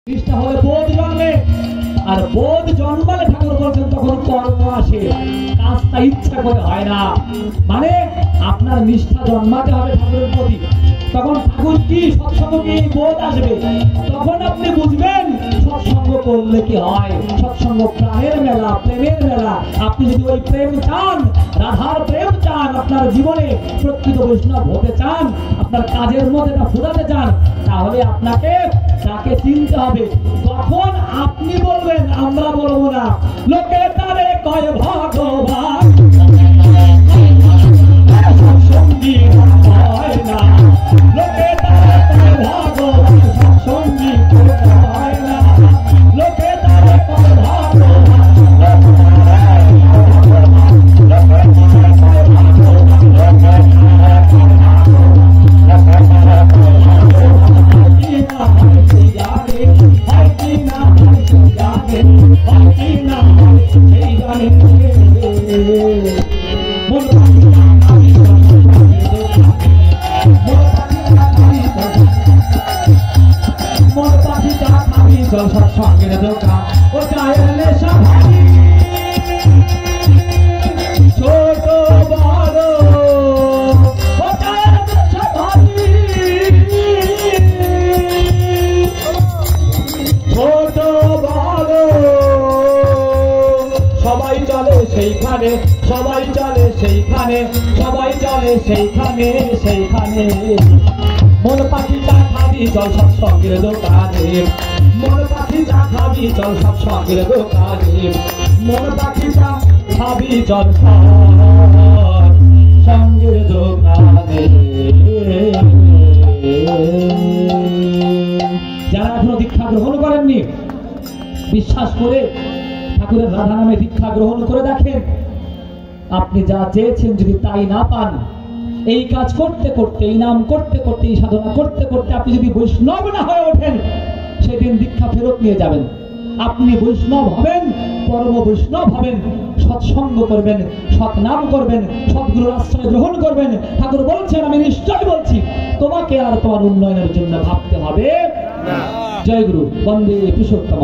নিষ্ঠা হলে বোধ জন্মে, আর বোধ জন্মালে ঠাকুর বলছেন তখন কর্ম আসে, কাজটা ইচ্ছা করে হয় না। মানে আপনার নিষ্ঠা জন্মাতে হবে ঠাকুরের প্রতি, তখন ঠাকুর কি সৎসঙ্গ কি বোধ আসবে, তখন আপনি বুঝবেন সৎসঙ্গ করলে কি হয়। সৎসঙ্গ প্রাণের মেলা, প্রেমের মেলা। আপনি যদি ওই প্রেম চান, রাধার প্রেম চান, আপনার জীবনে প্রকৃত বৈষ্ণব হতে চান, আপনার কাজের মধ্যে এটা ফুটাতে চান, তাহলে আপনাকে তাকে চিনতে হবে। তখন আপনি বলবেন, আমরা বলবো না। লোকে তারে কয় ভগবান, সঙ্গী হয় না। লোকে তারে কয় ভগবান, সঙ্গী হয় না। লোকে তারে কয় ভগবান, সৎসঙ্গের দোকান ও চায়ের নেশা ভারী, ছোট বড় ও চায়ের নেশা ভারী, ছোট বড় সবাই চলে সেইখানে, সবাই চলে সেইখানে, সবাই চলে সেইখানে, সেইখানে। মন পাখি চা খাবি চল সৎসঙ্গের দোকানে, মন পাখি চা খাবি চল সৎসঙ্গের দোকানে, মন পাখি চা খাবি চল সৎসঙ্গের দোকানে। যারা এখনো দীক্ষা গ্রহণ করেননি, বিশ্বাস করে ঠাকুরের রাধা নামে দীক্ষা গ্রহণ করে দেখেন, আপনি যা চেয়েছেন যদি তাই না পান, এই কাজ করতে করতে, এই নাম করতে করতে, এই সাধনা করতে করতে আপনি যদি বৈষ্ণব না হয়ে ওঠেন, সেদিন দীক্ষা ফেরত নিয়ে যাবেন। আপনি বৈষ্ণব হবেন, পরম বৈষ্ণব হবেন, সৎসঙ্গ করবেন, সৎ নাম করবেন, সৎগুরুর আশ্রয় গ্রহণ করবেন। ঠাকুর বলছেন, আমি নিশ্চয় বলছি, তোমাকে আর তোমার উন্নয়নের জন্য ভাবতে হবে। জয় গুরু, বন্দে পুরুষোত্তম।